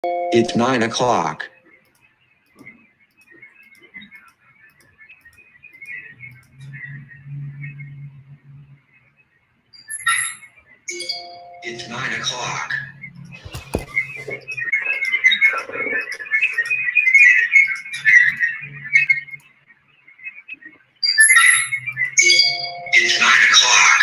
It's 9 o'clock. It's 9 o'clock. It's 9 o'clock.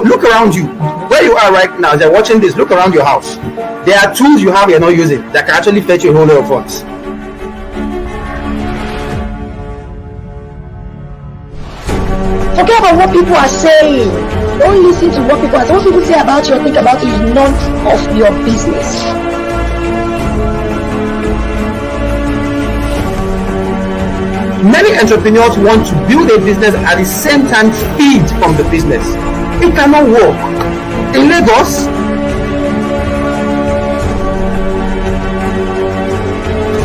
Look around you. Where you are right now, as you're watching this, look around your house. There are tools you have you're not using that can actually fetch you a whole lot of funds. Forget about what people are saying. Don't listen to what people are saying. What people say about you or think about you is none of your business. Many entrepreneurs want to build a business at the same time feed from the business. It cannot work. In Lagos,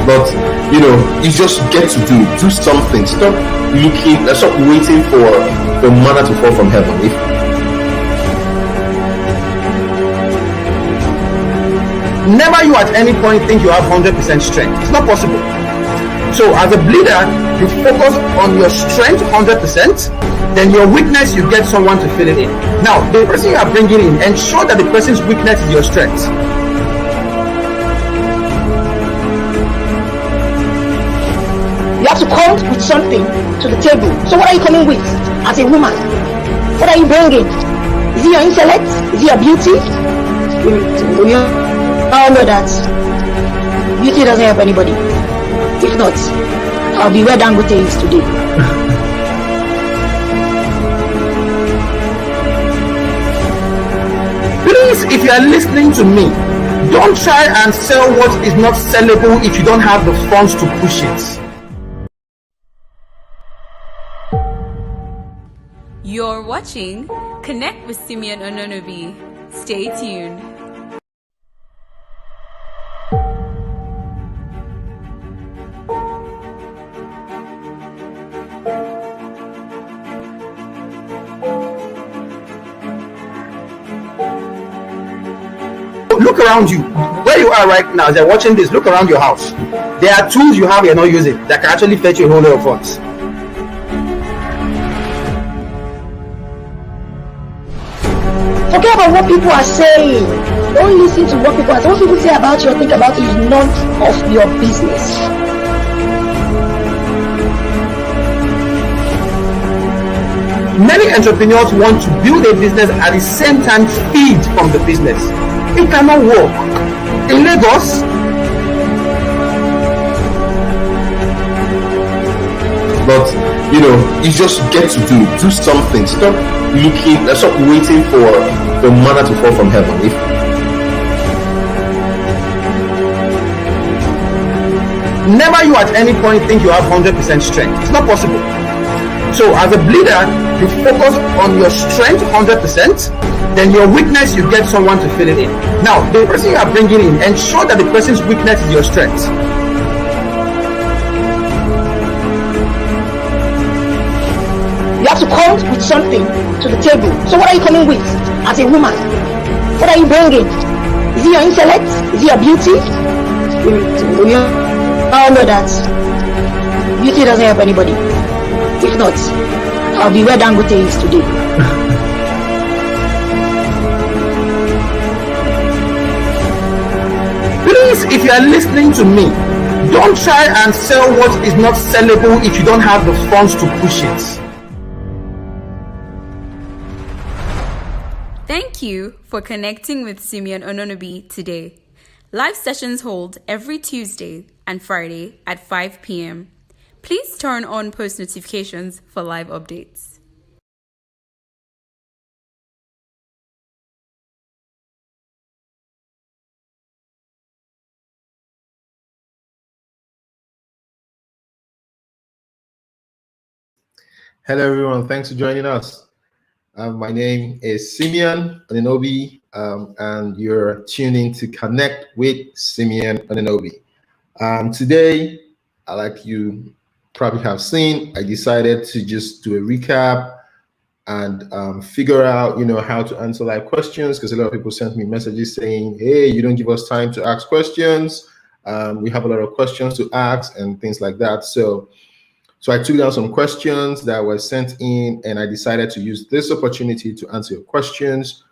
but you just get to do something. Stop waiting for the manna to fall from heaven. never you at any point think you have 100% strength. It's not possible. So as a leader, you focus on your strength 100%, then your weakness, you get someone to fill it in. Now, the person you are bringing in, ensure that the person's weakness is your strength. You have to come with something to the table. So what are you coming with as a woman? What are you bringing? Is it your intellect? Is it your beauty? We all know that beauty doesn't help anybody. If not, I'll be where Dangote is today. Please, if you are listening to me, don't try and sell what is not sellable if you don't have the funds to push it. You're watching Connect with Simeon Ononobi. Stay tuned. Look around you. Where you are right now, as you're watching this, look around your house. There are tools you have you're not using that can actually fetch you a whole lot of funds. Forget about what people are saying. Don't listen to what people are saying. What people say about you or think about you is none of your business. Many entrepreneurs want to build a business at the same time feed from the business. It cannot work. In Lagos, but you just get to do something. Stop waiting for the manna to fall from heaven. never you at any point think you have 100% strength. It's not possible. So as a leader, you focus on your strength 100%, then your weakness, you get someone to fill it in. Now, the person you are bringing in, ensure that the person's weakness is your strength. You have to come with something to the table. So what are you coming with as a woman? What are you bringing? Is it your intellect? Is it your beauty? We all know that beauty doesn't help anybody. If not, I'll be where Dangote is today. Please, if you are listening to me, don't try and sell what is not sellable if you don't have the funds to push it. Thank you for connecting with Simeon Ononobi today. Live sessions hold every Tuesday and Friday at 5 p.m. Please turn on post notifications for live updates. Hello, everyone. Thanks for joining us. My name is Simeon Ononobi, and you're tuning to Connect with Simeon Ononobi. Today, like you probably have seen, I decided to just do a recap and figure out, how to answer live questions, because a lot of people sent me messages saying, hey, you don't give us time to ask questions. We have a lot of questions to ask and things like that. So I took down some questions that were sent in, and I decided to use this opportunity to answer your questions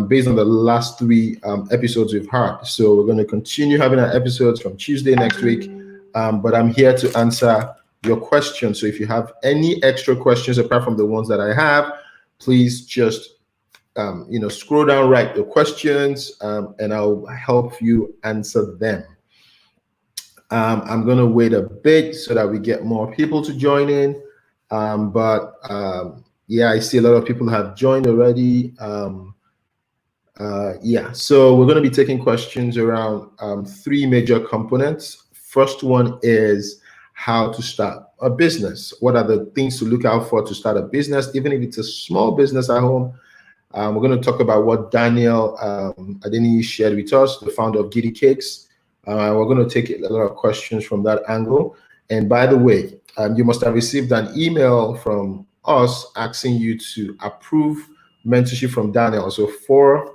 based on the last three episodes we've had. So we're going to continue having our episodes from Tuesday next week, but I'm here to answer your questions. So if you have any extra questions apart from the ones that I have, please just scroll down, write your questions, and I'll help you answer them. I'm going to wait a bit so that we get more people to join in. Yeah, I see a lot of people have joined already. Yeah, so we're going to be taking questions around three major components. First one is how to start a business. What are the things to look out for to start a business, even if it's a small business at home? We're going to talk about what Daniel Adeniyi shared with us, the founder of Giddy Cakes. We're going to take a lot of questions from that angle. And by the way, you must have received an email from us asking you to approve mentorship from Daniel. So 4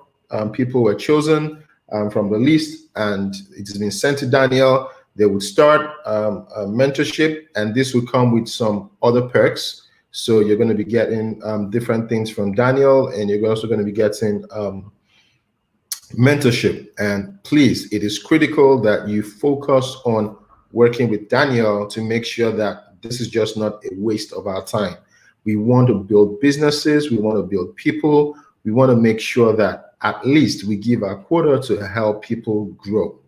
people were chosen from the list, and it's been sent to Daniel. They would start a mentorship, and this will come with some other perks. So you're going to be getting different things from Daniel, and you're also going to be getting mentorship. And please, it is critical that you focus on working with Daniel to make sure that this is just not a waste of our time. We want to build businesses, we want to build people, we want to make sure that at least we give our quota to help people grow.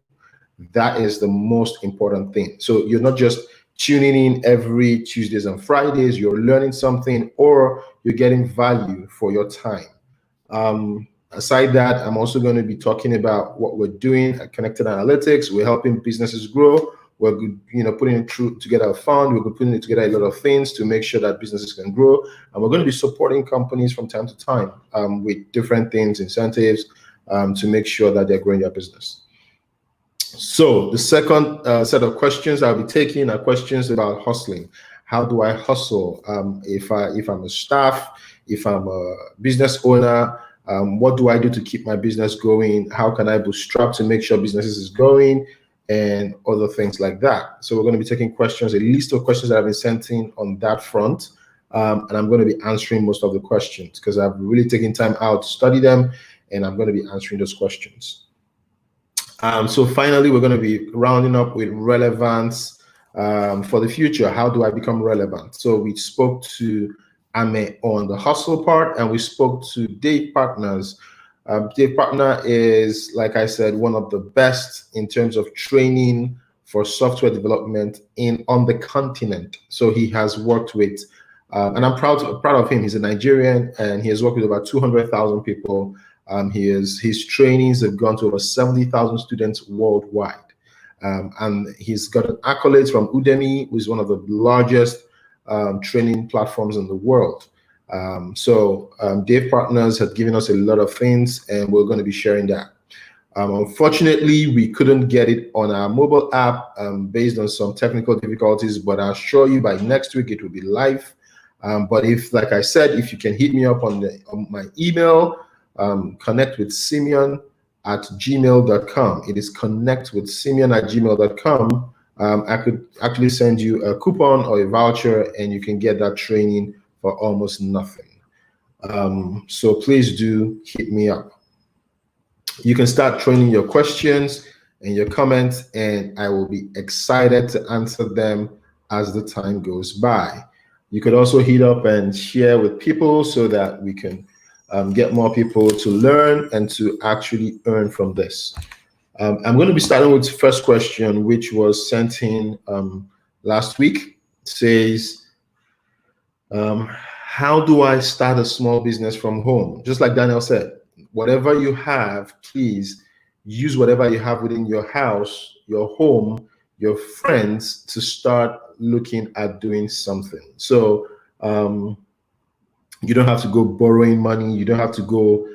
That is the most important thing. So you're not just tuning in every Tuesdays and Fridays, you're learning something, or you're getting value for your time. Aside that, I'm also going to be talking about what we're doing at Connected Analytics. We're helping businesses grow. We're putting together a fund. We're putting together a lot of things to make sure that businesses can grow. And we're going to be supporting companies from time to time with different things, incentives, to make sure that they're growing their business. So the second set of questions I'll be taking are questions about hustling. How do I hustle? If I'm a staff, if I'm a business owner, what do I do to keep my business going? How can I bootstrap to make sure businesses is going, and other things like that? So we're going to be taking questions, a list of questions that have been sent in on that front, and I'm going to be answering most of the questions because I've really taken time out to study them, and I'm going to be answering those questions. So finally, we're going to be rounding up with relevance for the future. How do I become relevant? So we spoke to Ame on the hustle part, and we spoke to Dave Partners. Dave Partner is, like I said, one of the best in terms of training for software development on the continent. So he has worked with, and I'm proud of him. He's a Nigerian, and he has worked with about 200,000 people. His trainings have gone to over 70,000 students worldwide. And he's got accolades from Udemy, who is one of the largest training platforms in the world. Dave Partners had given us a lot of things, and we're going to be sharing that. Unfortunately, we couldn't get it on our mobile app based on some technical difficulties, but I assure you by next week it will be live. But if, like I said, if you can hit me up on my email, connect with Simeon at gmail.com. It is connectwithsimeon@gmail.com. I could actually send you a coupon or a voucher, and you can get that training for almost nothing. So please do hit me up. You can start training your questions and your comments, and I will be excited to answer them as the time goes by. You could also hit up and share with people so that we can get more people to learn and to actually earn from this. I'm going to be starting with the first question, which was sent in last week. It says, how do I start a small business from home? Just like Daniel said, whatever you have, please use whatever you have within your house, your home, your friends to start looking at doing something. So you don't have to go borrowing money. You don't have to go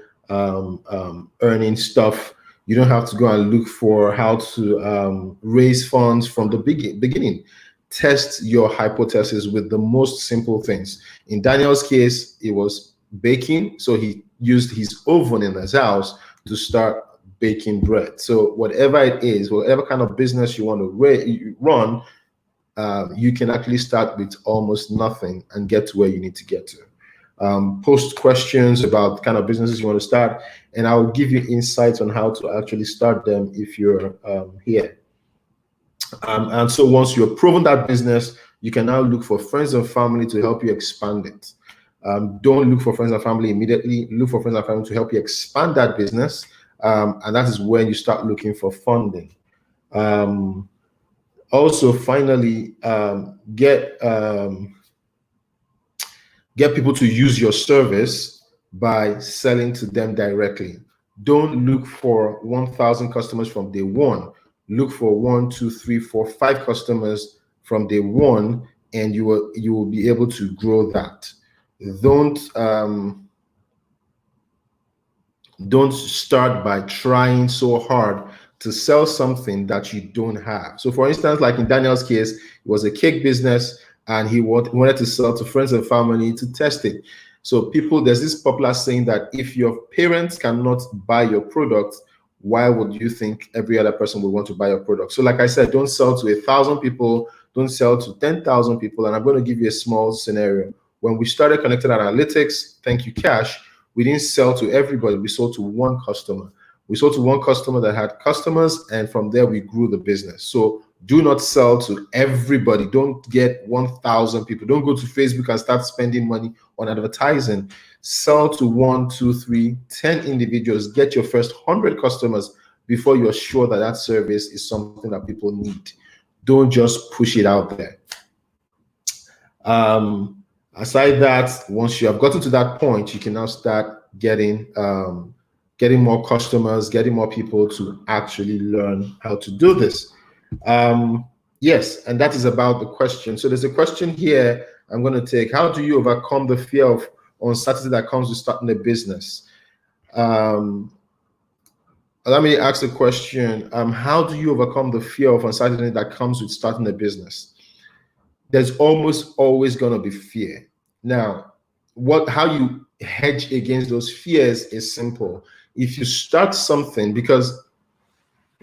earning stuff. You don't have to go and look for how to raise funds from the beginning. Test your hypothesis with the most simple things. In Daniel's case, it was baking. So he used his oven in his house to start baking bread. So whatever it is, whatever kind of business you want to run, you can actually start with almost nothing and get to where you need to get to. Post questions about the kind of businesses you want to start, and I'll give you insights on how to actually start them if you're here. And so once you've proven that business, you can now look for friends and family to help you expand it. Don't look for friends and family immediately. Look for friends and family to help you expand that business. And that is when you start looking for funding. Also, finally, get people to use your service by selling to them directly. Don't look for 1,000 customers from day one. Look for 1, 2, 3, 4, 5 customers from day one, and you will be able to grow that. Don't start by trying so hard to sell something that you don't have. So for instance, like in Daniel's case, it was a cake business and he wanted to sell to friends and family to test it. So there's this popular saying that if your parents cannot buy your product, why would you think every other person would want to buy your product? So like I said, don't sell to 1,000 people, don't sell to 10,000 people. And I'm going to give you a small scenario. When we started Connected Analytics, thank you, Cash, we didn't sell to everybody. We sold to one customer. We sold to one customer that had customers, and from there we grew the business. So do not sell to everybody. Don't get 1,000 people. Don't go to Facebook and start spending money on advertising. Sell to 1, 2, 3, 10 individuals. Get your first 100 customers before you're sure that that service is something that people need. Don't just push it out there. Aside that, once you have gotten to that point, you can now start getting more customers, getting more people to actually learn how to do this. Yes, and that is about the question. So there's a question here I'm going to take. How do you overcome the fear of uncertainty that comes with starting a business? Let me ask the question. How do you overcome the fear of uncertainty that comes with starting a business? There's almost always going to be fear. Now, how you hedge against those fears is simple. If you start something, because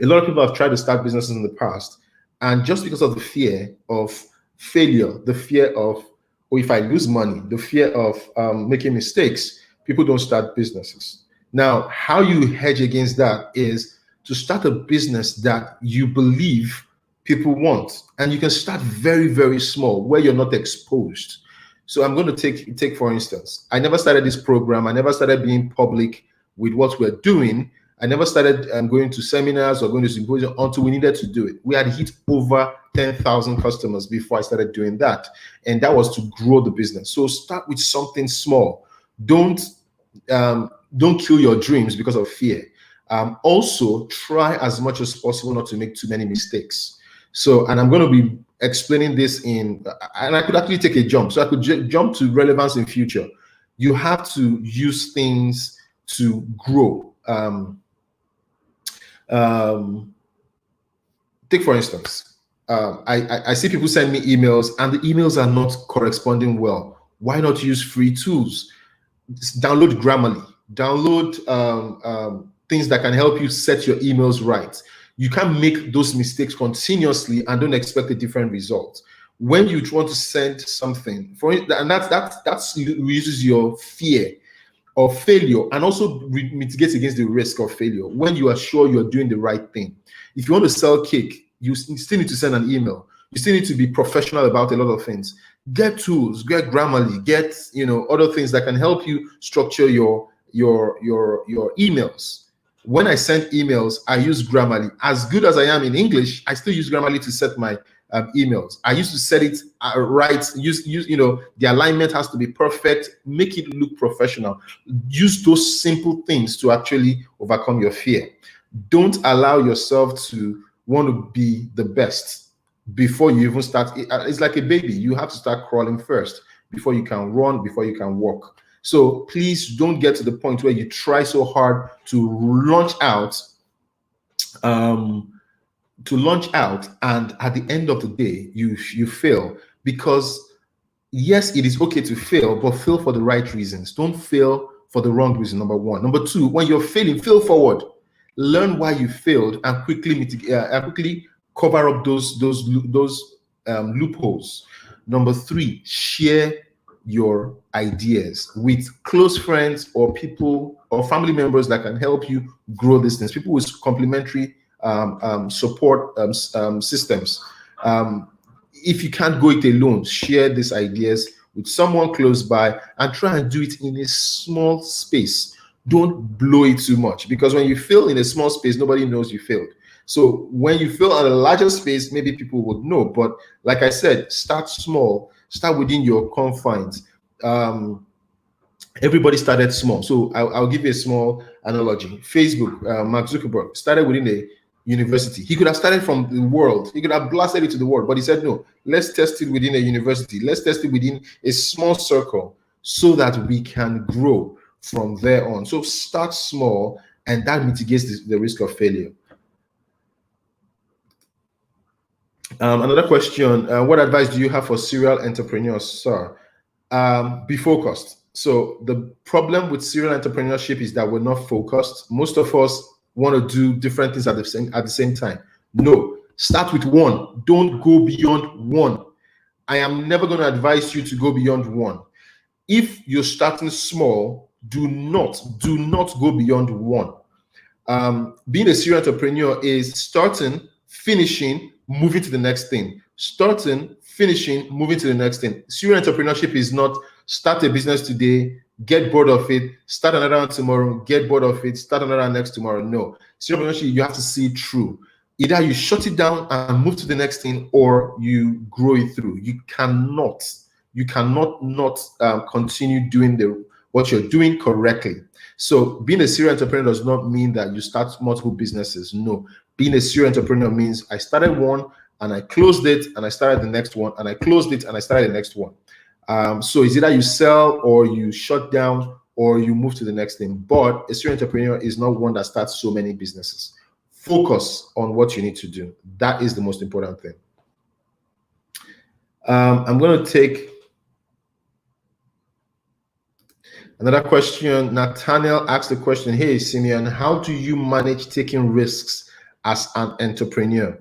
a lot of people have tried to start businesses in the past, and just because of the fear of failure, the fear of, if I lose money, the fear of making mistakes, people don't start businesses. Now, how you hedge against that is to start a business that you believe people want. And you can start very, very small where you're not exposed. So I'm going to take for instance, I never started this program. I never started being public with what we're doing. I never started going to seminars or going to symposiums until we needed to do it. We had hit over 10,000 customers before I started doing that. And that was to grow the business. So start with something small. Don't kill your dreams because of fear. Also, try as much as possible not to make too many mistakes. So, and I'm going to be explaining this and I could actually take a jump. So I could jump to relevance in future. You have to use things to grow. Take for instance, I see people send me emails and the emails are not corresponding well. Why not use free tools? Download Grammarly, download things that can help you set your emails right. You can't make those mistakes continuously and don't expect a different result. When you want to send something, and that's uses your fear of failure and also mitigates against the risk of failure when you are sure you're doing the right thing. If you want to sell cake, you still need to send an email. You still need to be professional about a lot of things. Get tools, get Grammarly, get other things that can help you structure your emails. When I send emails, I use Grammarly. As good as I am in English, I still use Grammarly to set my emails. I used to set it right. Use the alignment has to be perfect. Make it look professional. Use those simple things to actually overcome your fear. Don't allow yourself to want to be the best before you even start. It's like a baby. You have to start crawling first before you can run, before you can walk. So please don't get to the point where you try so hard to launch out, and at the end of the day, you fail. Because yes, it is okay to fail, but fail for the right reasons. Don't fail for the wrong reason, number one. Number two, when you're failing, fail forward. Learn why you failed and quickly cover up those loopholes. Number three, share your ideas with close friends or people or family members that can help you grow this thing. People with complementary support systems. If you can't go it alone, share these ideas with someone close by and try and do it in a small space. Don't blow it too much, because when you fail in a small space, nobody knows you failed. So when you fail in a larger space, maybe people would know. But like I said, start small, start within your confines. Everybody started small. So I'll give you a small analogy. Facebook, Mark Zuckerberg started within a university. He could have started from the world. He could have blasted it to the world, but he said, no, let's test it within a university. Let's test it within a small circle so that we can grow from there on. So start small, and that mitigates the risk of failure. Another question, what advice do you have for serial entrepreneurs, sir? Be focused. So the problem with serial entrepreneurship is that we're not focused. Most of us want to do different things at the same time. No, start with one. Don't go beyond one. I am never going to advise you to go beyond one. If you're starting small, do not go beyond one. Being a serial entrepreneur is starting, finishing, moving to the next thing. Starting, finishing, moving to the next thing. Serial entrepreneurship is not start a business today, get bored of it, start another one tomorrow, get bored of it, start another one next tomorrow. No. Serial entrepreneurship, you have to see it through. Either you shut it down and move to the next thing, or you grow it through. You cannot not continue doing what you're doing correctly. So being a serial entrepreneur does not mean that you start multiple businesses. No. Being a serial entrepreneur means I started one and I closed it and I started the next one and I closed it and I started the next one. So it's either you sell or you shut down or you move to the next thing. But a serial entrepreneur is not one that starts so many businesses. Focus on what you need to do. That is the most important thing. I'm going to take another question. Nathaniel asked the question, hey, Simeon, how do you manage taking risks as an entrepreneur?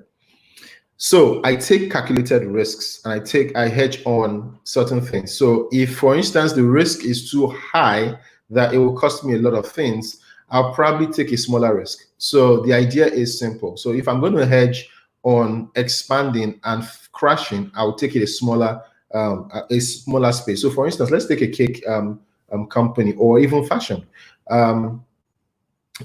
So I take calculated risks and I hedge on certain things. So if, for instance, the risk is too high that it will cost me a lot of things, I'll probably take a smaller risk. So the idea is simple. So if I'm going to hedge on expanding and crashing, I'll take it a smaller space. So for instance, let's take a cake company or even fashion.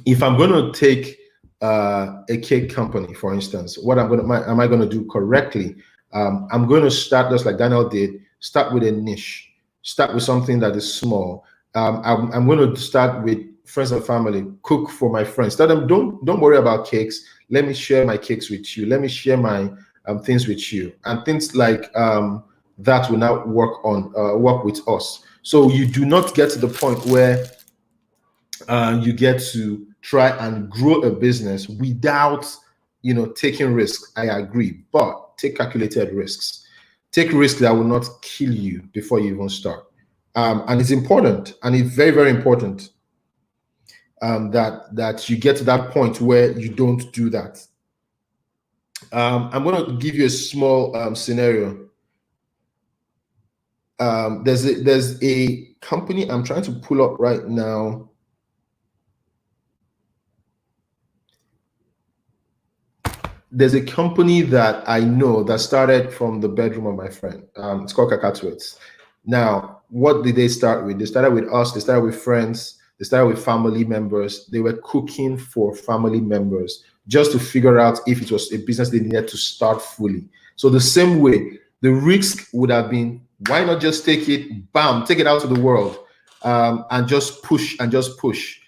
If I'm going to take a cake company, for instance, what am I going to do correctly? I'm going to start just like Daniel did. Start with a niche. Start with something that is small. I'm going to start with friends and family. Cook for my friends. Tell them don't worry about cakes. Let me share my cakes with you. Let me share my things with you, and things like that will now work with us. So you do not get to the point where you get to try and grow a business without taking risks. I agree, but take calculated risks. Take risks that will not kill you before you even start. And it's important, and it's very, very important that you get to that point where you don't do that. I'm going to give you a small scenario. There's a company I'm trying to pull up right now. There's a company that I know that started from the bedroom of my friend. It's called Kakatwits. Now, what did they start with? They started with us. They started with friends. They started with family members. They were cooking for family members just to figure out if it was a business they needed to start fully. So the same way, the risk would have been, why not just take it, bam, take it out to the world, and just push and just push.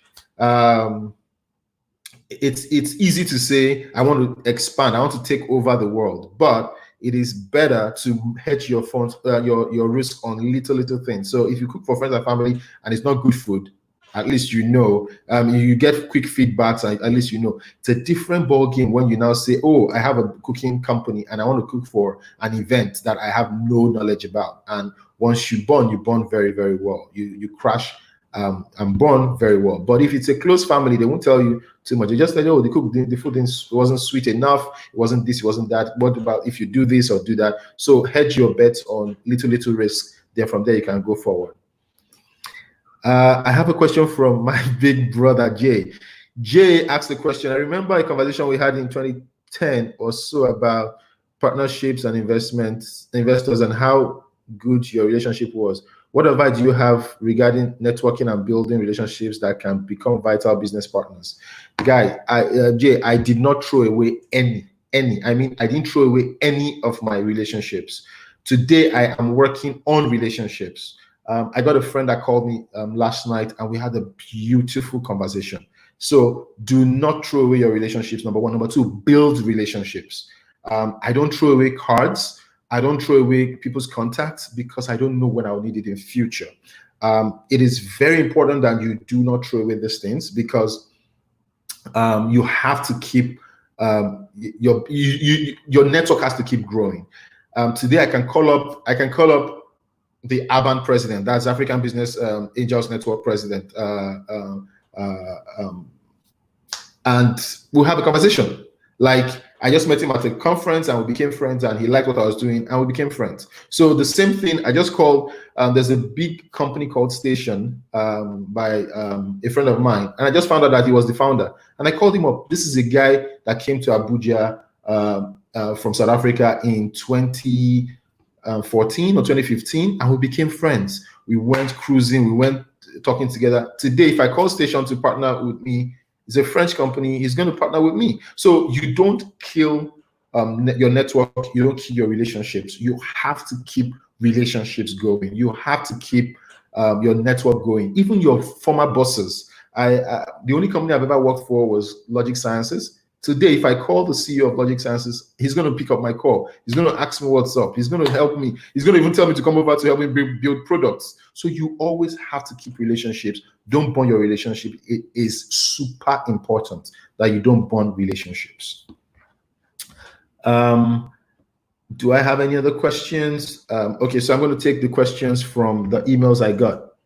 It's easy to say, I want to expand, I want to take over the world, but it is better to hedge your funds, your risk on little things. So if you cook for friends and family and it's not good food, at least you get quick feedbacks, and at least it's a different ball game when you now say, oh, I have a cooking company and I want to cook for an event that I have no knowledge about. And once you burn very, very well. You crash and burn very well. But if it's a close family, they won't tell you too much. They just tell you, oh, the food wasn't sweet enough, it wasn't this, it wasn't that. What about if you do this or do that? So hedge your bets on little risk. Then from there you can go forward. I have a question from my big brother Jay. Jay asked the question. I remember a conversation we had in 2010 or so about partnerships and investors, and how good your relationship was. What advice do you have regarding networking and building relationships that can become vital business partners? Jay, I did not throw away any. I mean, I didn't throw away any of my relationships. Today, I am working on relationships. I got a friend that called me last night, and we had a beautiful conversation. So do not throw away your relationships, number one. Number two, build relationships. I don't throw away cards. I don't throw away people's contacts because I don't know when I'll need it in future. It is very important that you do not throw away these things, because you have to keep your network has to keep growing. Today I can call up the Urban president, that's African Business Angels Network president, and we'll have a conversation. Like, I just met him at a conference and we became friends, and he liked what I was doing and we became friends. So the same thing, I just called, there's a big company called Station by a friend of mine, and I just found out that he was the founder, and I called him up. This is a guy that came to Abuja from South Africa in 2014 or 2015, and we became friends. We went cruising, we went talking together. Today, if I call Station to partner with me, it's a French company, he's going to partner with me. So you don't kill your network, you don't kill your relationships. You have to keep relationships going. You have to keep your network going. Even your former bosses. The only company I've ever worked for was Logic Sciences. Today, if I call the CEO of Logic Sciences, he's going to pick up my call. He's going to ask me what's up. He's going to help me. He's going to even tell me to come over to help me build products. So you always have to keep relationships. Don't burn your relationship. It is super important that you don't burn relationships. Do I have any other questions? Okay, so I'm going to take the questions from the emails I got.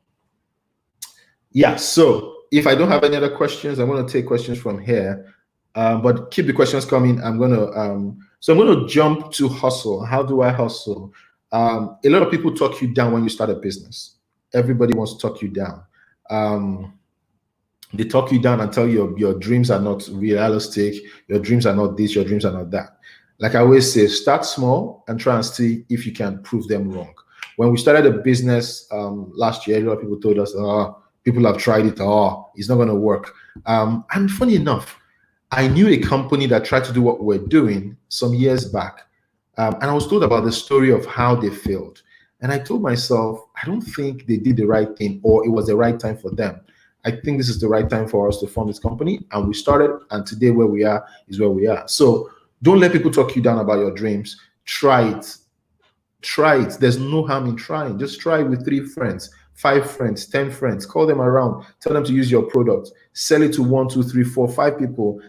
Yeah, so if I don't have any other questions, I'm going to take questions from here. But keep the questions coming. I'm going to jump to hustle. How do I hustle? A lot of people talk you down when you start a business. Everybody wants to talk you down. They talk you down and tell you your dreams are not realistic. Your dreams are not this. Your dreams are not that. Like I always say, start small and try and see if you can prove them wrong. When we started a business last year, a lot of people told us, people have tried it. It's not going to work. And funny enough, I knew a company that tried to do what we're doing some years back. And I was told about the story of how they failed. And I told myself, I don't think they did the right thing, or it was the right time for them. I think this is the right time for us to form this company. And we started, and today where we are is where we are. So Don't let people talk you down about your dreams. Try it. Try it. There's no harm in trying. Just try it with 3 friends, 5 friends, 10 friends. Call them around. Tell them to use your product. Sell it to 1, 2, 3, 4, 5 people.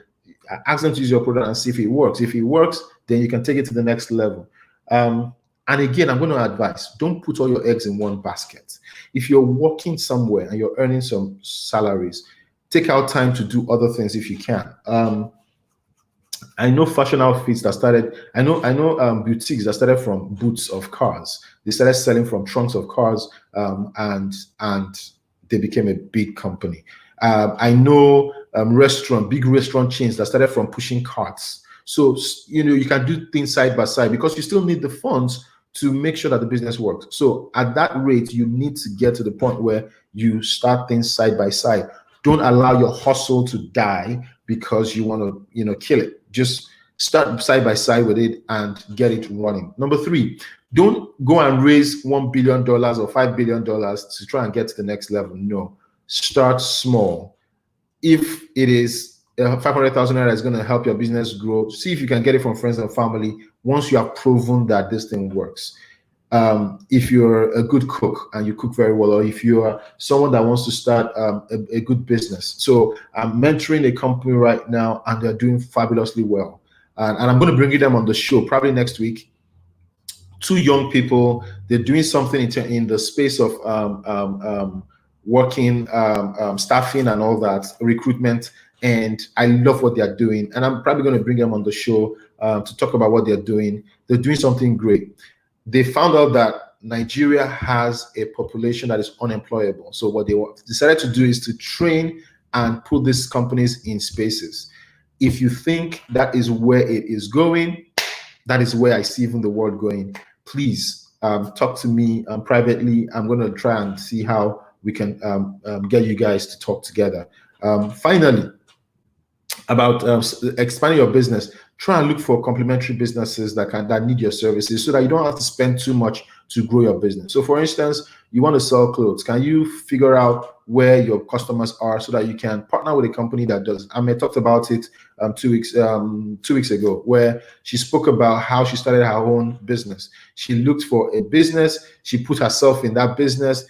Ask them to use your product and see if it works. If it works, then you can take it to the next level. And again, I'm going to advise, don't put all your eggs in one basket. If you're working somewhere and you're earning some salaries, take out time to do other things if you can. I know fashion outfits that started, I know boutiques that started from boots of cars. They started selling from trunks of cars, and they became a big company. I know big restaurant chains that started from pushing carts. So, you can do things side by side because you still need the funds to make sure that the business works. So at that rate, you need to get to the point where you start things side by side. Don't allow your hustle to die because you want to, kill it. Just start side by side with it and get it running. Number 3, don't go and raise $1 billion or $5 billion to try and get to the next level. No, start small. If it is 500,000 naira is going to help your business grow, see if you can get it from friends and family once you have proven that this thing works. If you're a good cook and you cook very well, or if you are someone that wants to start a good business. So I'm mentoring a company right now and they're doing fabulously well. And I'm going to bring them on the show probably next week. 2 young people, they're doing something in the space of working, staffing and all that, recruitment. And I love what they're doing. And I'm probably going to bring them on the show to talk about what they're doing. They're doing something great. They found out that Nigeria has a population that is unemployable. So what they decided to do is to train and put these companies in spaces. If you think that is where it is going, that is where I see even the world going. Please talk to me privately. I'm going to try and see how we can get you guys to talk together. Finally, about expanding your business, try and look for complementary businesses that need your services so that you don't have to spend too much to grow your business. So for instance, you want to sell clothes. Can you figure out where your customers are so that you can partner with a company that does? Ame talked about it 2 weeks ago, where she spoke about how she started her own business. She looked for a business, she put herself in that business,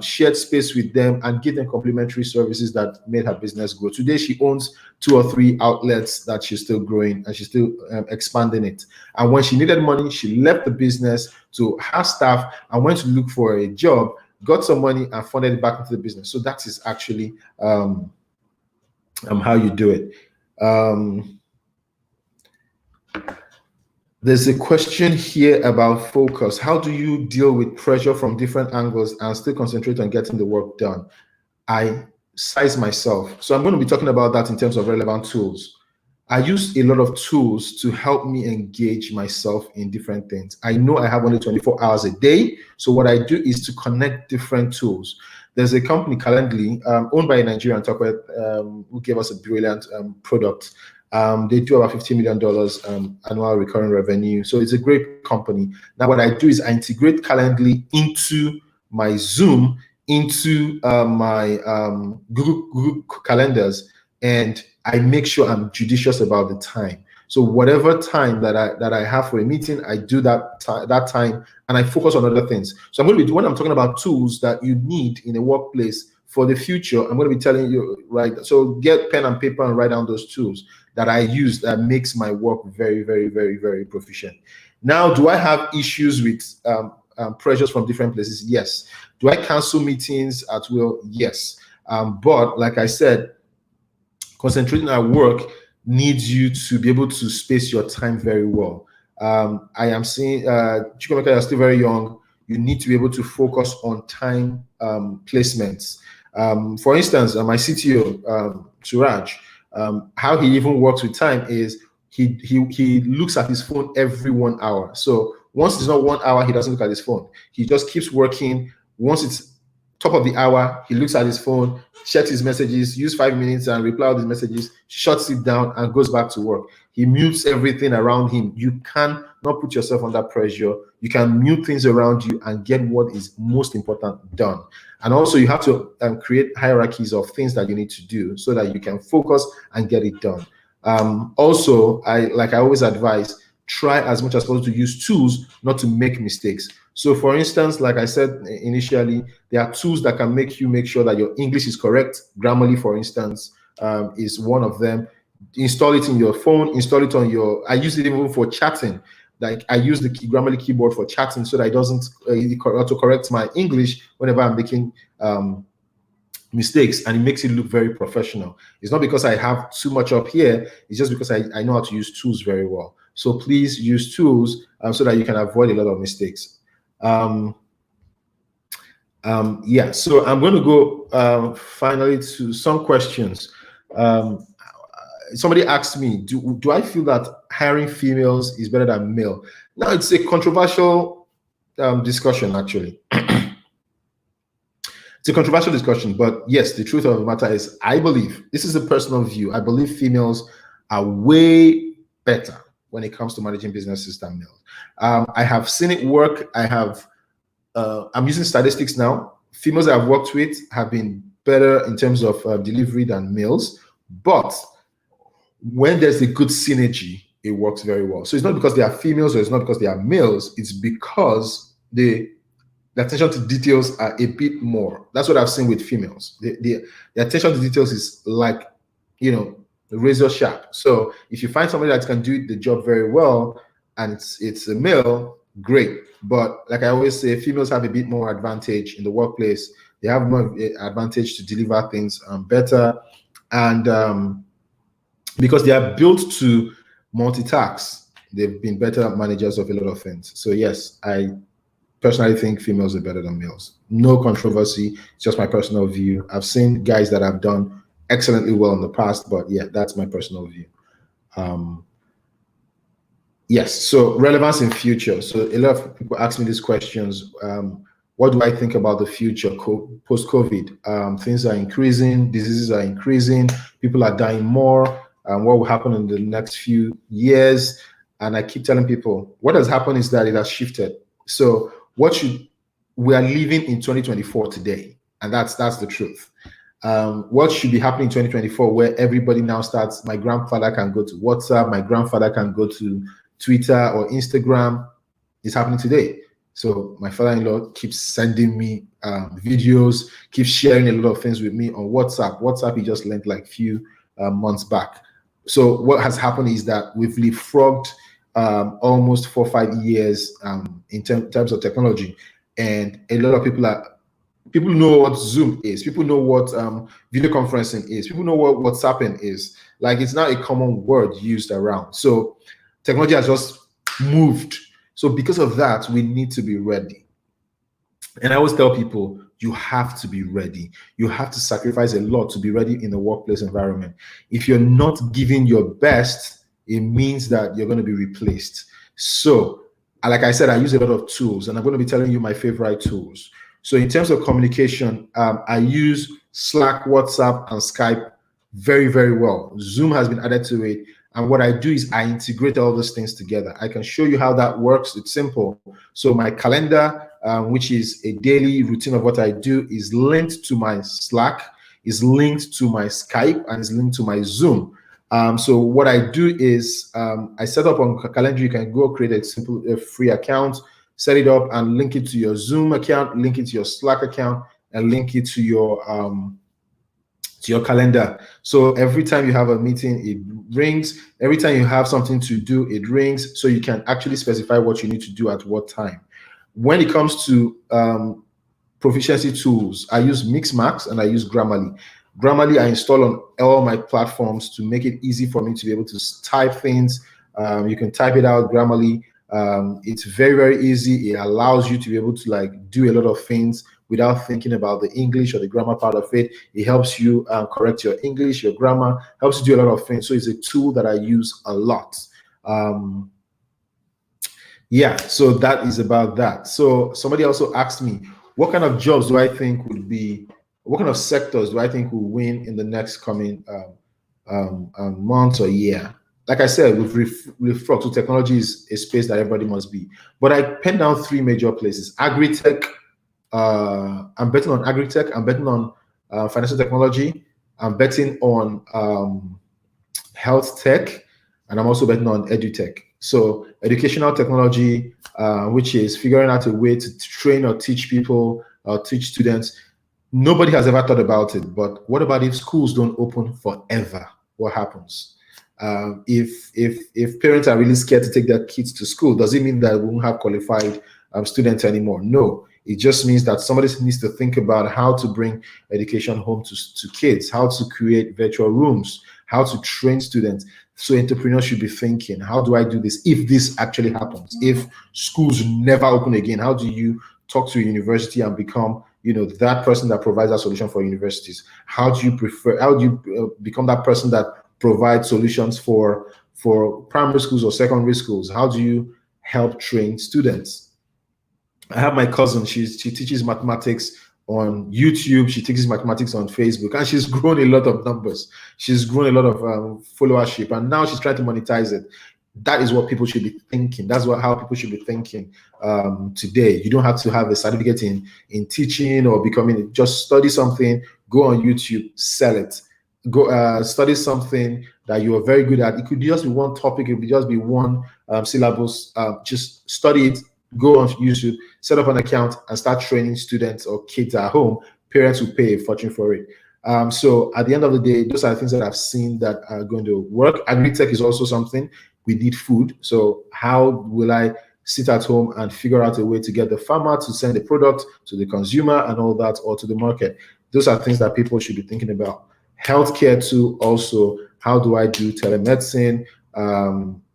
shared space with them and give them complementary services that made her business grow. Today, she owns 2 or 3 outlets that she's still growing and she's still expanding it. And when she needed money, she left the business to her staff and went to look for a job, got some money and funded it back into the business. So that is actually how you do it. There's a question here about focus. How do you deal with pressure from different angles and still concentrate on getting the work done? I size myself. So I'm going to be talking about that in terms of relevant tools. I use a lot of tools to help me engage myself in different things. I know I have only 24 hours a day. So what I do is to connect different tools. There's a company, Calendly, owned by a Nigerian corporate who gave us a brilliant product. They do about $50 million annual recurring revenue. So it's a great company. Now, what I do is I integrate Calendly into my Zoom, into my Google calendars, and I make sure I'm judicious about the time. So whatever time that I have for a meeting, I do that time, and I focus on other things. So I'm going to be, when I'm talking about tools that you need in a workplace for the future, I'm going to be telling you, right? So get pen and paper and write down those tools that I use that makes my work very, very, very, very proficient. Now, do I have issues with pressures from different places? Yes. Do I cancel meetings at will? Yes. But like I said, concentrating at work needs you to be able to space your time very well. I am seeing, Chukwemeka, you're still very young. You need to be able to focus on time placements. For instance, my CTO, Suraj, how he even works with time is he looks at his phone every 1 hour. So once it's not 1 hour, he doesn't look at his phone. He just keeps working. Once it's top of the hour, he looks at his phone, checks his messages, use 5 minutes and reply all these messages, shuts it down and goes back to work. He mutes everything around him. You can not put yourself under pressure. You can mute things around you and get what is most important done. And also you have to create hierarchies of things that you need to do so that you can focus and get it done. Also, I always advise, try as much as possible to use tools, not to make mistakes. So for instance, like I said initially, there are tools that can make you make sure that your English is correct. Grammarly, for instance, is one of them. Install it in your phone, install it on your, I use it even for chatting. Like I use the Grammarly keyboard for chatting so that it doesn't auto correct my English whenever I'm making mistakes, and it makes it look very professional. It's not because I have too much up here, it's just because I know how to use tools very well. So please use tools so that you can avoid a lot of mistakes. Yeah, so I'm going to go finally to some questions. Somebody asked me, do I feel that hiring females is better than male? Now, it's a controversial discussion, actually. It's a controversial discussion, but yes, the truth of the matter is, I believe, this is a personal view, I believe females are way better when it comes to managing businesses than males. I have seen it work. I'm using statistics now. Females I've worked with have been better in terms of delivery than males, but when there's a good synergy, it works very well. So it's not because they are females or it's not because they are males, it's because the attention to details are a bit more. That's what I've seen with females. The attention to details is like, razor sharp. So if you find somebody that can do the job very well and it's a male, great. But like I always say, females have a bit more advantage in the workplace. They have more advantage to deliver things better. And because they are built to multitask, they've been better managers of a lot of things. So yes, I personally think females are better than males. No controversy. It's just my personal view. I've seen guys that have done excellently well in the past, but yeah, that's my personal view. Yes, so relevance in future. So a lot of people ask me these questions. What do I think about the future post-COVID? Things are increasing, diseases are increasing, people are dying more. What will happen in the next few years? And I keep telling people, what has happened is that it has shifted. So we are living in 2024 today, and that's the truth. What should be happening in 2024, where everybody now starts, my grandfather can go to WhatsApp, my grandfather can go to Twitter or Instagram, is happening today. So my father-in-law keeps sending me videos, keeps sharing a lot of things with me on WhatsApp. WhatsApp, he just learned like few months back. So what has happened is that we've leapfrogged almost 4 or 5 years in terms of technology, and a lot of people know what Zoom is, people know what video conferencing is, people know what WhatsApping is. Like, it's now a common word used around. So technology has just moved. So because of that, we need to be ready. And I always tell people, you have to be ready. You have to sacrifice a lot to be ready in the workplace environment. If you're not giving your best, it means that you're going to be replaced. So, like I said, I use a lot of tools, and I'm going to be telling you my favorite tools. So in terms of communication, I use Slack, WhatsApp, and Skype very, very well. Zoom has been added to it. And what I do is I integrate all those things together. I can show you how that works. It's simple. So my calendar, which is a daily routine of what I do, is linked to my Slack, is linked to my Skype, and is linked to my Zoom. So what I do is I set up on calendar. You can go create a simple free account, set it up, and link it to your Zoom account, link it to your Slack account, and link it to your calendar. So every time you have a meeting, it rings. Every time you have something to do, it rings. So you can actually specify what you need to do at what time. When it comes to proficiency tools, I use Mixmax and I use Grammarly. Grammarly I install on all my platforms to make it easy for me to be able to type things. You can type it out, Grammarly. It's very, very easy. It allows you to be able to like do a lot of things without thinking about the English or the grammar part of it. It helps you correct your English, your grammar, helps you do a lot of things. So it's a tool that I use a lot. Yeah, so that is about that. So somebody also asked me, what kind of jobs do I think would be, what kind of sectors do I think will win in the next coming months or year? Like I said, with leapfrog, so technology is a space that everybody must be. But I pen down 3 major places. Agri-tech, I'm betting on agri-tech, I'm betting on financial technology, I'm betting on health tech, and I'm also betting on edutech. So educational technology, which is figuring out a way to train or teach people or teach students. Nobody has ever thought about it, but what about if schools don't open forever? What happens? If parents are really scared to take their kids to school, does it mean that we won't have qualified students anymore? No, it just means that somebody needs to think about how to bring education home to kids, how to create virtual rooms, how to train students. So entrepreneurs should be thinking, how do I do this if this actually happens? If schools never open again, how do you talk to a university and become, that person that provides that solution for universities? How do you become that person that provides solutions for primary schools or secondary schools? How do you help train students? I have my cousin, she teaches mathematics on YouTube, she teaches mathematics on Facebook, and she's grown a lot of numbers. She's grown a lot of followership, and now she's trying to monetize it. That is what people should be thinking. That's how people should be thinking today. You don't have to have a certificate in teaching or becoming. Just study something, go on YouTube, sell it. Go study something that you are very good at. It could just be one topic. It could just be one syllabus. Just study it. Go on YouTube, set up an account, and start training students or kids at home. Parents will pay a fortune for it. So at the end of the day, those are the things that I've seen that are going to work. Agri-tech is also something. We need food. So how will I sit at home and figure out a way to get the farmer to send the product to the consumer and all that, or to the market? Those are things that people should be thinking about. Healthcare too, also, how do I do telemedicine?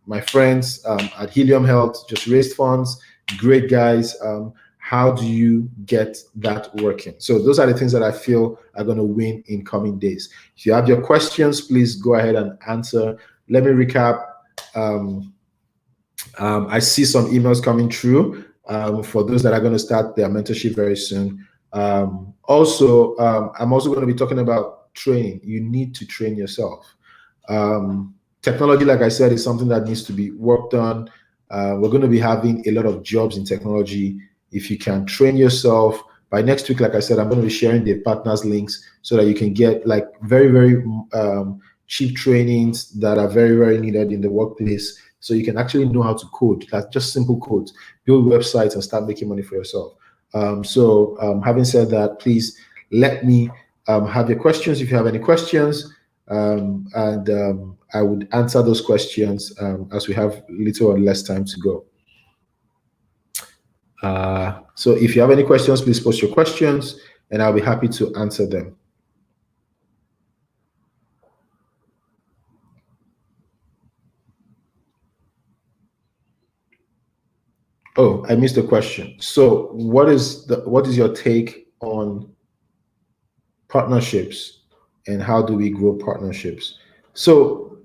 My friends at Helium Health just raised funds. Great guys. How do you get that working? So those are the things that I feel are going to win in coming days. If you have your questions, please go ahead and answer. Let me recap. I see some emails coming through for those that are going to start their mentorship very soon. I'm also going to be talking about training. You need to train yourself. Technology, like I said, is something that needs to be worked on. We're going to be having a lot of jobs in technology. If you can train yourself, by next week, like I said, I'm going to be sharing the partners links so that you can get like very, very cheap trainings that are very, very needed in the workplace. So you can actually know how to code, like just simple codes, build websites and start making money for yourself. Having said that, please let me have your questions if you have any questions. I would answer those questions as we have little or less time to go. So if you have any questions, please post your questions and I'll be happy to answer them. Oh, I missed a question. So what is your take on partnerships and how do we grow partnerships? So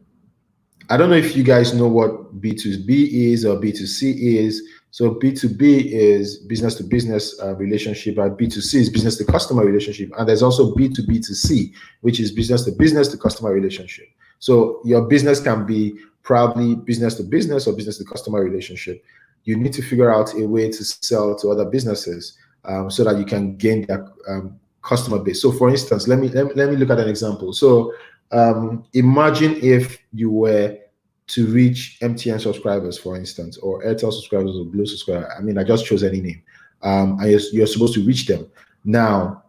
I don't know if you guys know what B2B is or B2C is. So B2B is business to business relationship, and B2C is business to customer relationship. And there's also B2B2C, which is business to customer relationship. So your business can be probably business to business or business to customer relationship. You need to figure out a way to sell to other businesses so that you can gain their customer base. So for instance, let me look at an example. So imagine if you were to reach MTN subscribers, for instance, or Airtel subscribers or Blue subscribers. I mean, I just chose any name. And you're supposed to reach them. Now,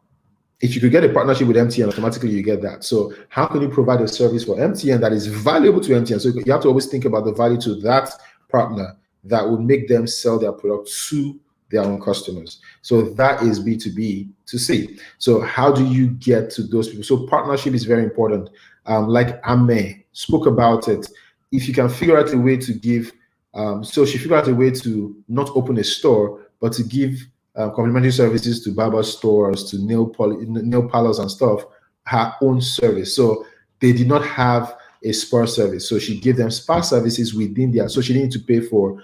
if you could get a partnership with MTN, automatically you get that. So how can you provide a service for MTN that is valuable to MTN? So you have to always think about the value to that partner that would make them sell their product to their own customers. So that is B2B to C. So how do you get to those people? So partnership is very important. Like Ame spoke about it. If you can figure out a way to give, so she figured out a way to not open a store, but to give complimentary services to barber stores, to nail parlors and stuff, her own service. So they did not have a spa service. So she gave them spa services within there. So she didn't need to pay for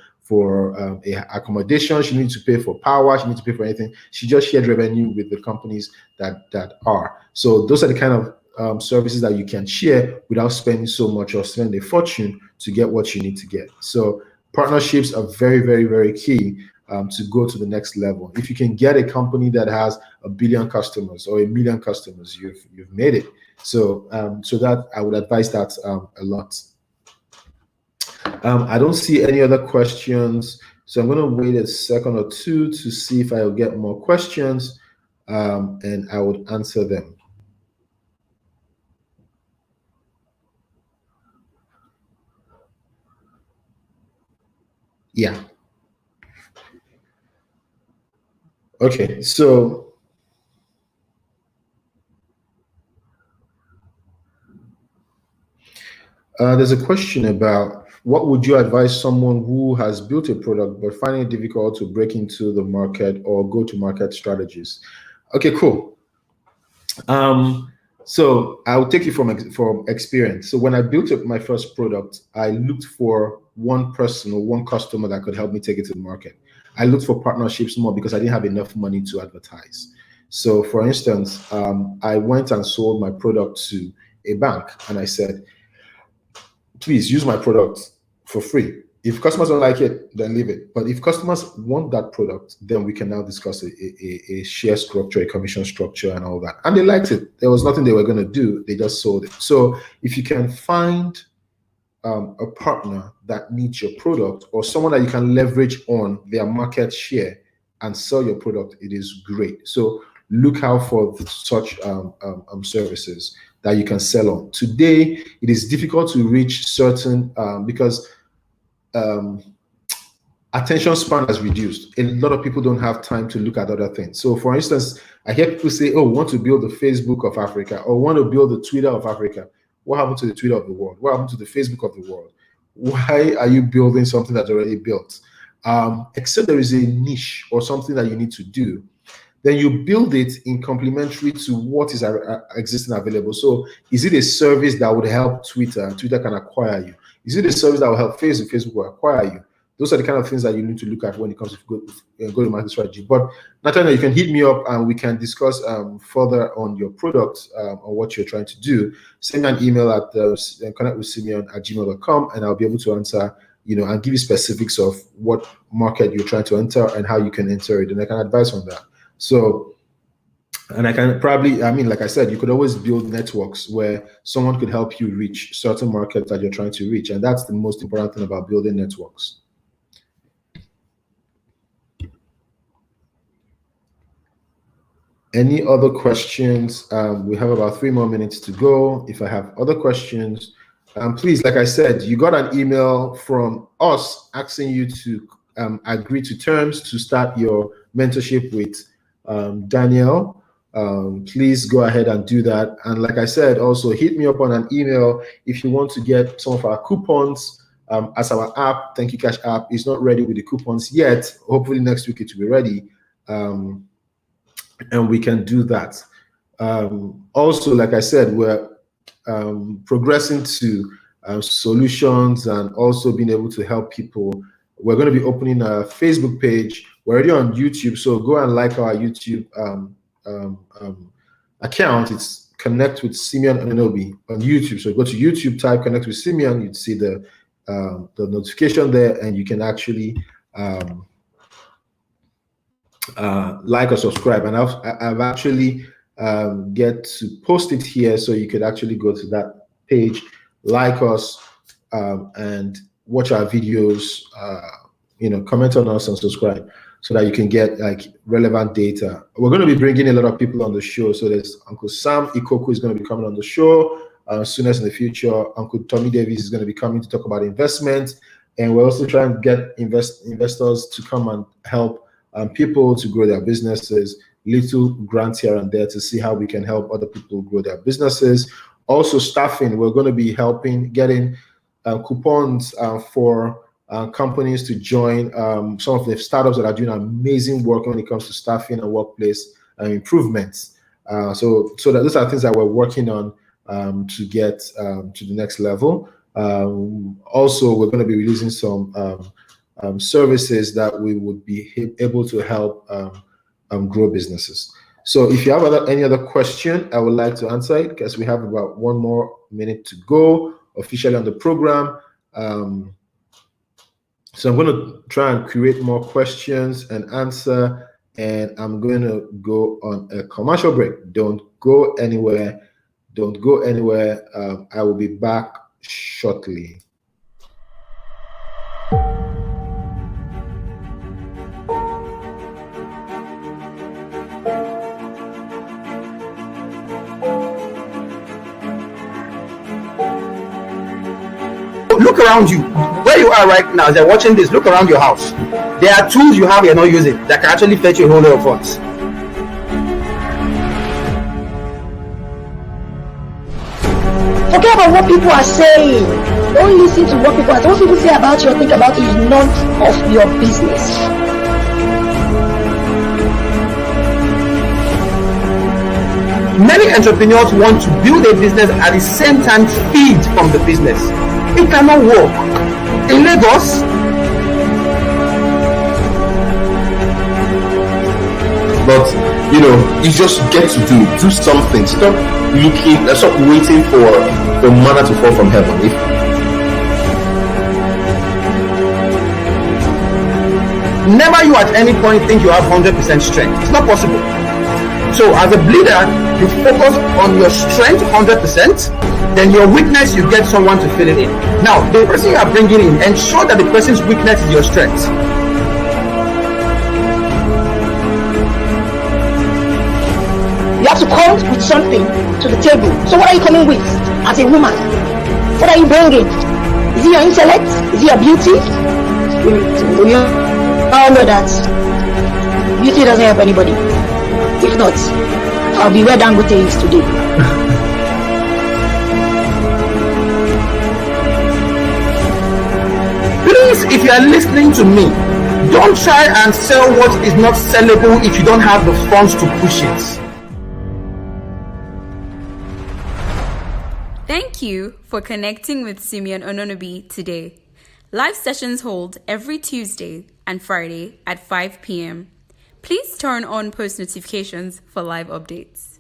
accommodation. She didn't need to pay for power. She didn't need to pay for anything. She just shared revenue with the companies that are. So those are the kind of services that you can share without spending so much or spend a fortune to get what you need to get. So partnerships are very, very, very key to go to the next level. If you can get a company that has 1 billion customers or 1 million customers, you've made it. So so that I would advise that a lot. I don't see any other questions, so I'm going to wait a second or two to see if I'll get more questions, and I would answer them. Yeah. Okay, so there's a question about what would you advise someone who has built a product but finding it difficult to break into the market or go to market strategies? Okay, cool. So I'll take it from experience. So when I built up my first product, I looked for one person or one customer that could help me take it to the market. I looked for partnerships more because I didn't have enough money to advertise. So for instance, I went and sold my product to a bank and I said, please use my product for free. If customers don't like it, then leave it. But if customers want that product, then we can now discuss a share structure, a commission structure, and all that. And they liked it. There was nothing they were going to do. They just sold it. So if you can find a partner that needs your product or someone that you can leverage on their market share and sell your product, it is great. So look out for such services that you can sell on. Today, it is difficult to reach certain because attention span has reduced. A lot of people don't have time to look at other things. So for instance, I hear people say, oh, we want to build the Facebook of Africa or want to build the Twitter of Africa. What happened to the Twitter of the world? What happened to the Facebook of the world? Why are you building something that's already built? Except there is a niche or something that you need to do, then you build it in complementary to what is existing available. So is it a service that would help Twitter? Twitter can acquire you. Is it a service that will help Facebook? Facebook will acquire you. Those are the kind of things that you need to look at when it comes to go-to-market strategy. But Nathaniel, you can hit me up and we can discuss further on your product or what you're trying to do. Send me an email at connectwithsimeon@gmail.com and I'll be able to answer, and give you specifics of what market you're trying to enter and how you can enter it. And I can advise on that. So, and I can probably, like I said, you could always build networks where someone could help you reach certain markets that you're trying to reach. And that's the most important thing about building networks. Any other questions? We have about 3 more minutes to go. If I have other questions, please, like I said, you got an email from us asking you to agree to terms to start your mentorship with Daniel. Please go ahead and do that. And like I said, also hit me up on an email if you want to get some of our coupons. As our app, Thank You Cash app, is not ready with the coupons yet. Hopefully next week it will be ready. And we can do that. Also, like I said, we're progressing to solutions and also being able to help people. We're going to be opening a Facebook page. We're already on YouTube, so go and like our YouTube account. It's Connect with Simeon Ononobi on YouTube. So go to YouTube, type Connect with Simeon. You'd see the notification there, and you can actually like or subscribe. And I've actually get to post it here, so you could actually go to that page, like us, and watch our videos, comment on us and subscribe so that you can get like relevant data. We're going to be bringing a lot of people on the show. So there's Uncle Sam Ikoku is going to be coming on the show soonest in the future. Uncle Tommy Davis is going to be coming to talk about investment. And we're also trying to get investors to come and help people to grow their businesses, little grants here and there to see how we can help other people grow their businesses. Also staffing, we're going to be helping getting coupons for companies to join some of the startups that are doing amazing work when it comes to staffing and workplace improvements. So that those are things that we're working on to get to the next level. Also, we're going to be releasing some services that we would be able to help grow businesses. So if you have any other question, I would like to answer it because we have about 1 more minute to go officially on the program. So I'm going to try and create more questions and answer, and I'm going to go on a commercial break. Don't go anywhere. Don't go anywhere. I will be back shortly. Look around you. Where you are right now, as you're watching this, look around your house. There are tools you have you're not using that can actually fetch you a whole lot of funds. Forget about what people are saying. Don't listen to what people are saying. What people say about you or think about you is none of your business. Many entrepreneurs want to build a business at the same time feed from the business. It cannot work. In Lagos, but you just get to do something. Stop waiting for manna to fall from heaven. never you at any point think you have 100% strength. It's not possible. So as a leader, you focus on your strength 100%, then your weakness, you get someone to fill it in. Now, the person you are bringing in, ensure that the person's weakness is your strength. You have to come with something to the table. So what are you coming with as a woman? What are you bringing? Is it your intellect? Is it your beauty? We all know that beauty doesn't help anybody. If not, I'll be where Dangote is today. Please, if you are listening to me, don't try and sell what is not sellable if you don't have the funds to push it. Thank you for connecting with Simeon Ononobi today. Live sessions hold every Tuesday and Friday at 5 p.m. Please turn on post notifications for live updates.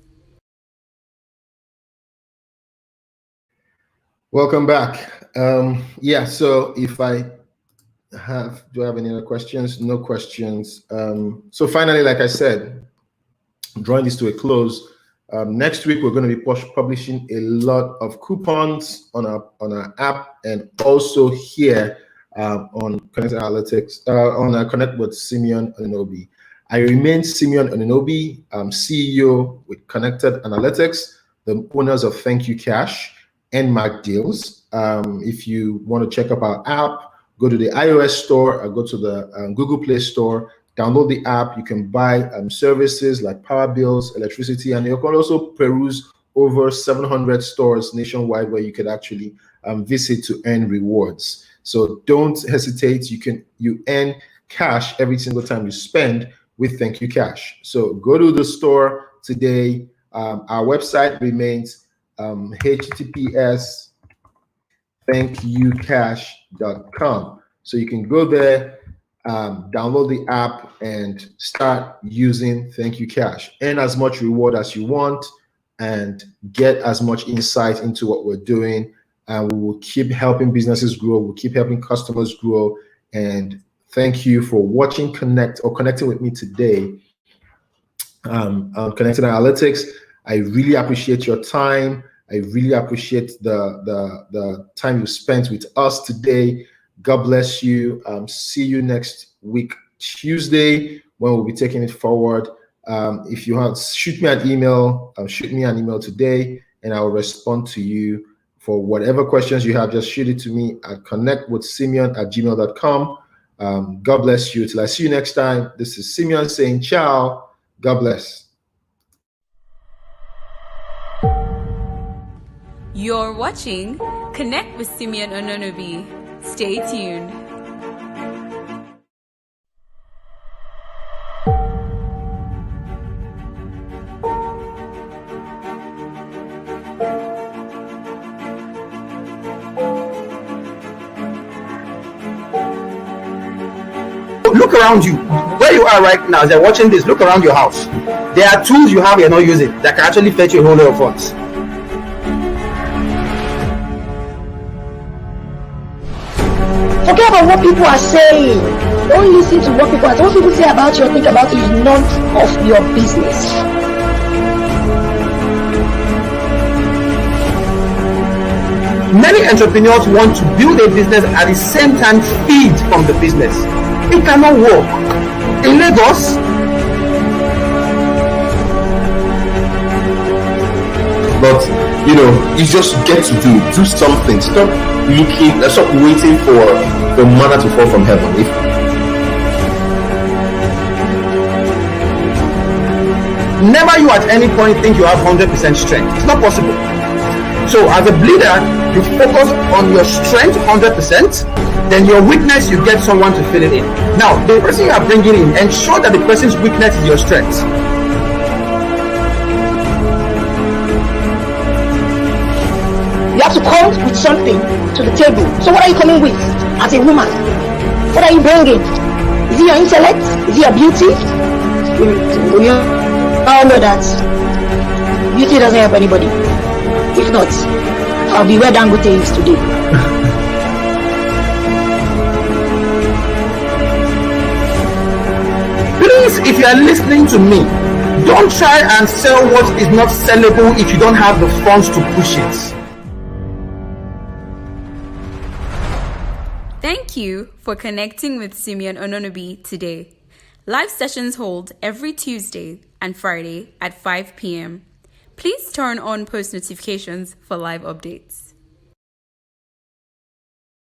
Welcome back. So if do I have any other questions? No questions. So finally, like I said, drawing this to a close, next week we're going to be publishing a lot of coupons on our app, and also here on Connect Analytics, on Connect with Simeon Ononobi. I remain Simeon Ononobi. I'm CEO with Connected Analytics, the owners of Thank You Cash and Mac Deals. If you want to check out our app, go to the iOS store or go to the Google Play Store, download the app. You can buy services like power bills, electricity, and you can also peruse over 700 stores nationwide where you could actually visit to earn rewards. So don't hesitate. You earn cash every single time you spend with Thank You Cash. So go to the store today. Our website remains https thankyoucash.com. So you can go there, download the app, and start using Thank You Cash. Earn as much reward as you want and get as much insight into what we're doing. And we will keep helping businesses grow. We'll keep helping customers grow. And thank you for watching, connecting with me today on Connected Analytics. I really appreciate your time. I really appreciate the time you spent with us today. God bless you. See you next week, Tuesday, when we'll be taking it forward. If you want, shoot me an email today, and I will respond to you. For whatever questions you have, just shoot it to me at connectwithsimeon@gmail.com. God bless you. Till I see you next time. This is Simeon saying ciao. God bless. You're watching Connect with Simeon Ononobi. Stay tuned. Look around you. Where you are right now, as you're watching this, look around your house. There are tools you have you're not using that can actually fetch you a whole lot of funds. Forget about what people are saying. Don't listen to what people are saying. What people say about you or think about you is none of your business. Many entrepreneurs want to build a business at the same time feed from the business. It cannot work. In Lagos, but you just get to do something. Stop waiting for the manna to fall from heaven. Never you at any point think you have 100% strength. It's not possible. So as a leader, you focus on your strength 100%, then your weakness, you get someone to fill it in. Now, the person you are bringing in, ensure that the person's weakness is your strength. You have to come with something to the table. So what are you coming with as a woman? What are you bringing? Is it your intellect? Is it your beauty? We all know that beauty doesn't help anybody. If not, I'll be where Dangote is today. Please, if you are listening to me, don't try and sell what is not sellable if you don't have the funds to push it. Thank you for connecting with Simeon Ononobi today. Live sessions hold every Tuesday and Friday at 5 p.m. Please turn on post notifications for live updates.